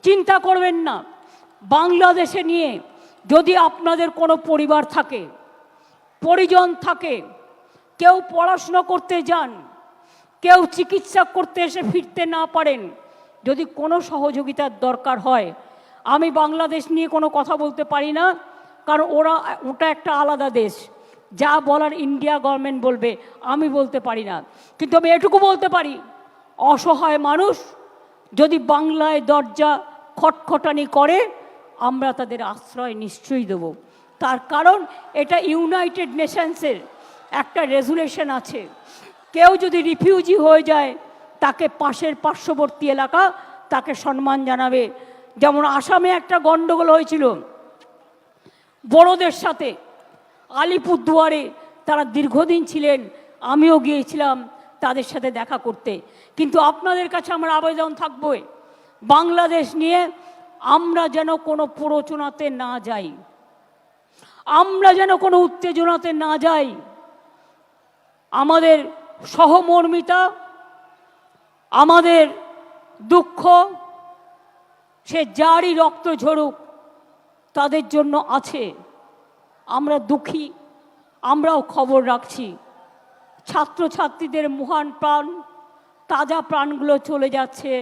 চিন্তা করবেন না। বাংলাদেশে নিয়ে যদি আপনাদের কোনো পরিবার থাকে, পরিজন থাকে, কেউ পড়াশোনা করতে যান, কেউ চিকিৎসা করতে এসে ফিরতে না পারেন, যদি কোনো সহযোগিতার দরকার হয়, আমি বাংলাদেশ নিয়ে কোনো কথা বলতে পারি না, কারণ ওটা একটা আলাদা দেশ। যা বলার ইন্ডিয়া গভর্নমেন্ট বলবে, আমি বলতে পারি না। কিন্তু আমি এটুকু বলতে পারি, অসহায় মানুষ যদি বাংলায় দরজা খটখটানি করে, আমরা তাদের আশ্রয় নিশ্চয়ই দেব। তার কারণ এটা ইউনাইটেড নেশনসের একটা রেজুলেশন আছে। কেউ যদি রিফিউজি হয়ে যায়, তাকে পার্শ্ববর্তী এলাকা তাকে সম্মান জানাবে। যেমন আসামে একটা গণ্ডগোল হয়েছিল বড়দের সাথে, আলিপুরদুয়ারে তারা দীর্ঘদিন ছিলেন, আমিও গিয়েছিলাম তাদের সাথে দেখা করতে। কিন্তু আপনাদের কাছে আমার আবেদন থাকবে, বাংলাদেশ নিয়ে আমরা যেন কোনো প্ররোচনাতে না যাই, আমরা যেন কোনো উত্তেজনাতে না যাই। আমাদের সহমর্মিতা, আমাদের দুঃখ, সে যারই রক্ত ঝরুক তাদের জন্য আছে। আমরা দুঃখী, আমরাও খবর রাখছি। ছাত্রছাত্রীদের মহান প্রাণ, তাজা প্রাণগুলো চলে যাচ্ছে।